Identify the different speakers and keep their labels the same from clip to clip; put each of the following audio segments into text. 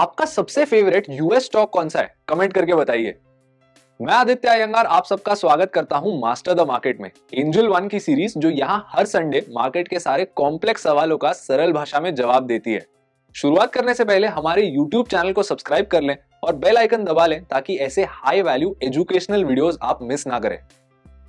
Speaker 1: आपका सबसे favourite US stock कौन सा है? कमेंट करके बताइए। मैं आदित्य अयंगार आप सबका स्वागत करता हूं मास्टर द मार्केट में, एंजल वन की सीरीज जो यहां हर संडे मार्केट के सारे कॉम्प्लेक्स सवालों का सरल भाषा में जवाब देती है। शुरुआत करने से पहले हमारे यूट्यूब चैनल को सब्सक्राइब कर लें और बेल आइकन दबा लें ताकि ऐसे हाई वैल्यू एजुकेशनल वीडियोस आप मिस ना करें।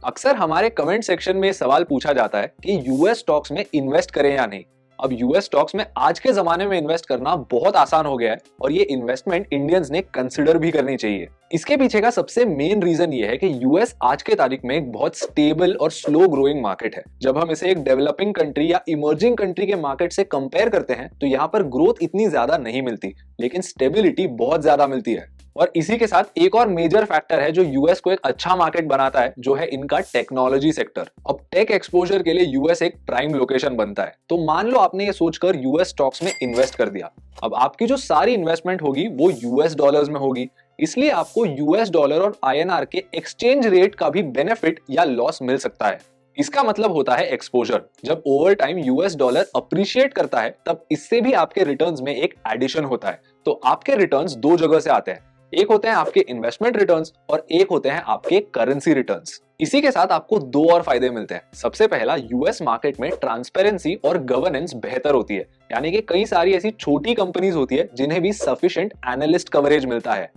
Speaker 1: अक्सर हमारे कमेंट सेक्शन में सवाल पूछा जाता है कि यूएस स्टॉक्स में इन्वेस्ट करें या नहीं। अब यूएस स्टॉक्स में आज के जमाने में इन्वेस्ट करना बहुत आसान हो गया है और ये इन्वेस्टमेंट इंडियंस ने कंसिडर भी करनी चाहिए। इसके पीछे का सबसे मेन रीजन ये है कि यूएस आज के तारीख में एक बहुत स्टेबल और स्लो ग्रोइंग मार्केट है। जब हम इसे एक डेवलपिंग कंट्री या इमर्जिंग कंट्री के मार्केट से कंपेयर करते हैं तो यहाँ पर ग्रोथ इतनी ज्यादा नहीं मिलती, लेकिन स्टेबिलिटी बहुत ज्यादा मिलती है। और इसी के साथ एक और मेजर फैक्टर है जो यूएस को एक अच्छा मार्केट बनाता है, जो है इनका टेक्नोलॉजी सेक्टर। अब टेक एक्सपोजर के लिए यूएस एक प्राइम लोकेशन बनता है। तो मान लो आपने ये सोचकर यूएस स्टॉक्स में इन्वेस्ट कर दिया। अब आपकी जो सारी इन्वेस्टमेंट होगी वो यूएस डॉलर्स में होगी, इसलिए आपको यूएस डॉलर और आईएनआर के एक्सचेंज रेट का भी बेनिफिट या लॉस मिल सकता है। इसका मतलब होता है एक्सपोजर। जब over time US dollar appreciate करता है तब इससे भी आपके रिटर्न्स में एक एडिशन होता है। तो आपके रिटर्न्स दो जगह से आते हैं, एक होते हैं आपके इन्वेस्टमेंट रिटर्न्स और एक होते हैं आपके करेंसी रिटर्न्स। इसी के साथ आपको दो और फायदे मिलते हैं। सबसे पहला, यूएस मार्केट में ट्रांसपेरेंसी और गवर्नेंस बेहतर होती है, यानी कि कई सारी ऐसी छोटी कंपनीज होती है जिन्हें भी सफिशिएंट एनालिस्ट कवरेज मिलता है।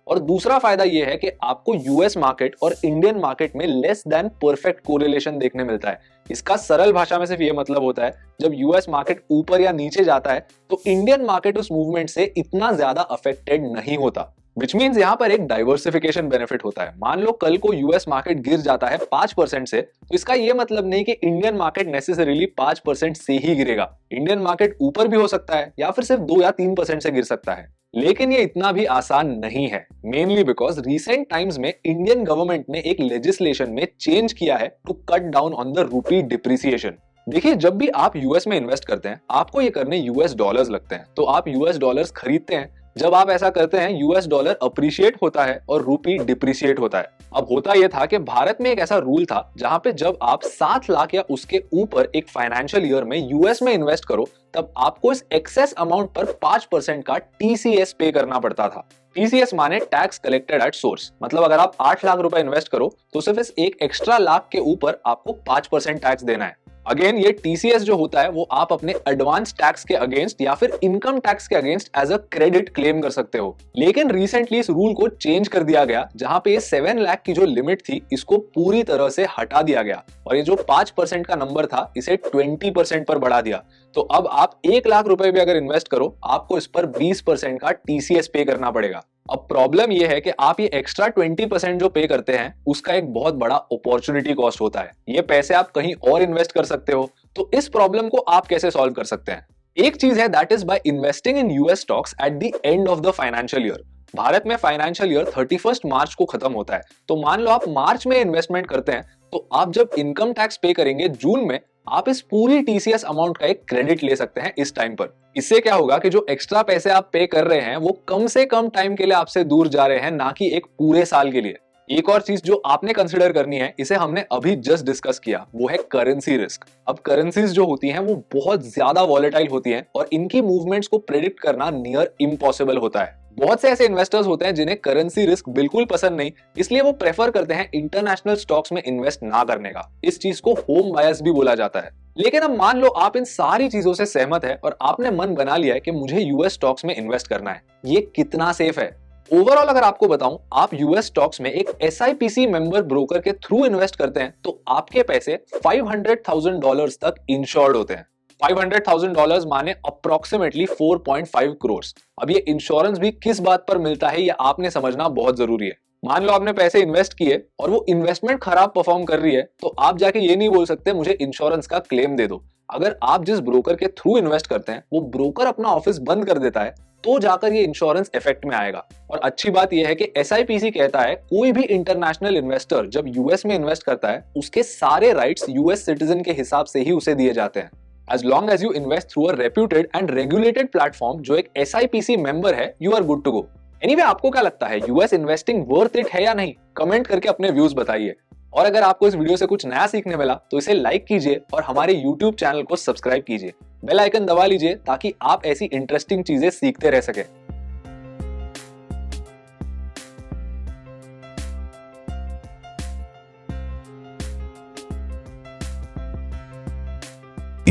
Speaker 1: और दूसरा फायदा यह है कि आपको यूएस मार्केट और इंडियन मार्केट में लेस देन परफेक्ट कोरिलेशन देखने मिलता है। इसका सरल भाषा में सिर्फ ये मतलब होता है, जब यूएस मार्केट ऊपर या नीचे जाता है तो इंडियन मार्केट उस मूवमेंट से इतना ज्यादा अफेक्टेड नहीं होता। विच मीन्स यहाँ पर एक डाइवर्सिफिकेशन बेनिफिट होता है। मान लो कल को यूएस मार्केट गिर जाता है 5% से, तो इसका ये मतलब नहीं कि इंडियन मार्केट नेसेसरीली 5% से ही गिरेगा। इंडियन मार्केट ऊपर भी हो सकता है या फिर सिर्फ 2 या 3% से गिर सकता है। लेकिन ये इतना भी आसान नहीं है, मेनली बिकॉज रिसेंट टाइम्स में इंडियन गवर्नमेंट ने एक लेजिस्लेशन में चेंज किया है to cut down on the rupee depreciation. देखिए, जब भी आप यूएस में इन्वेस्ट करते हैं आपको ये करने यूएस डॉलर्स लगते हैं, तो आप यूएस डॉलर्स खरीदते हैं। जब आप ऐसा करते हैं यूएस डॉलर अप्रिशिएट होता है और रूपी डिप्रिशिएट होता है। अब होता यह था कि भारत में एक ऐसा रूल था जहां पे जब आप 7 लाख या उसके ऊपर एक फाइनेंशियल ईयर में यूएस में इन्वेस्ट करो तब आपको इस एक्सेस अमाउंट पर 5% का टीसीएस पे करना पड़ता था। टीसीएस माने टैक्स कलेक्टेड एट सोर्स। मतलब अगर आप 8 लाख रुपए इन्वेस्ट करो तो सिर्फ इस एक एक्स्ट्रा लाख के ऊपर आपको 5% टैक्स देना है। अगेन ये टीसीएस जो होता है वो आप अपने एडवांस टैक्स के अगेंस्ट या फिर इनकम टैक्स के against as a credit claim कर सकते हो। लेकिन रिसेंटली इस रूल को चेंज कर दिया गया, जहां पे ये 7 लाख की जो लिमिट थी इसको पूरी तरह से हटा दिया गया और ये जो 5% का नंबर था इसे 20% पर बढ़ा दिया। तो अब आप 1 लाख रुपए भी अगर इन्वेस्ट करो आपको इस पर 20% का टीसीएस पे करना पड़ेगा। अब प्रॉब्लम यह है कि आप ये एक्स्ट्रा 20% जो पे करते हैं उसका एक बहुत बड़ा अपॉर्चुनिटी कॉस्ट होता है। ये पैसे आप कहीं और इन्वेस्ट कर सकते हो। तो इस प्रॉब्लम को आप कैसे सॉल्व कर सकते हैं? एक चीज है, that is by investing in US stocks at the end of the financial year. Bharat में फाइनेंशियल ईयर 31 मार्च को खत्म होता है। तो मान लो आप मार्च में इन्वेस्टमेंट करते हैं तो आप जब इनकम टैक्स पे करेंगे जून में, आप इस पूरी टीसीएस अमाउंट का एक क्रेडिट ले सकते हैं इस टाइम पर। इससे क्या होगा कि जो एक्स्ट्रा पैसे आप पे कर रहे हैं वो कम से कम टाइम के लिए आपसे दूर जा रहे हैं, ना कि एक पूरे साल के लिए। एक और चीज जो आपने कंसिडर करनी है, इसे हमने अभी जस्ट डिस्कस किया, वो है करेंसी रिस्क। अब करेंसीज जो होती हैं वो बहुत ज्यादा वॉलेटाइल होती हैं और इनकी मूवमेंट्स को प्रेडिक्ट करना नियर इम्पॉसिबल होता है। बहुत से ऐसे इन्वेस्टर्स होते हैं जिन्हें करेंसी रिस्क बिल्कुल पसंद नहीं, इसलिए वो प्रेफर करते हैं इंटरनेशनल स्टॉक्स में इन्वेस्ट ना करने का। इस चीज को होम बायस भी बोला जाता है। लेकिन अब मान लो आप इन सारी चीजों से सहमत है और आपने मन बना लिया है कि मुझे यूएस स्टॉक्स में इन्वेस्ट करना है। ये कितना सेफ है? ओवरऑल अगर आपको बताऊं, आप यूएस स्टॉक्स में एक एसआईपीसी मेंबर ब्रोकर के थ्रू इन्वेस्ट करते हैं तो आपके पैसे $500,000 तक इंश्योर्ड होते हैं। $500,000 माने अप्रोक्सीमेटली 4.5 करोड़। अब ये इंश्योरेंस भी किस बात पर मिलता है ये आपने समझना बहुत जरूरी है। मान लो आपने पैसे इन्वेस्ट किए और वो इन्वेस्टमेंट खराब परफॉर्म कर रही है तो आप जाके ये नहीं बोल सकते मुझे इंश्योरेंस का क्लेम दे दो। अगर आप जिस ब्रोकर के थ्रू इन्वेस्ट करते हैं वो ब्रोकर अपना ऑफिस बंद कर देता है तो जाकर ये इंश्योरेंस इफेक्ट में आएगा। और अच्छी बात यह है कि एसआईपीसी कहता है कोई भी इंटरनेशनल इन्वेस्टर जब यूएस में इन्वेस्ट करता है उसके सारे राइट्स यूएस सिटीजन के हिसाब से ही उसे दिए जाते हैं। As long as you invest through a reputed and regulated platform जो एक SIPC मेंबर है, you are good to go. Anyway, आपको क्या लगता है, यूएस इन्वेस्टिंग वर्थ इट है या नहीं? कमेंट करके अपने व्यूज बताइए। और अगर आपको इस वीडियो से कुछ नया सीखने मिला तो इसे लाइक कीजिए और हमारे यूट्यूब चैनल को सब्सक्राइब कीजिए। बेल आइकन दबा लीजिए ताकि आप ऐसी इंटरेस्टिंग चीजें सीखते रह सके।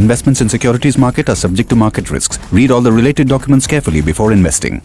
Speaker 2: Investments in securities market are subject to market risks. Read all the related documents carefully before investing.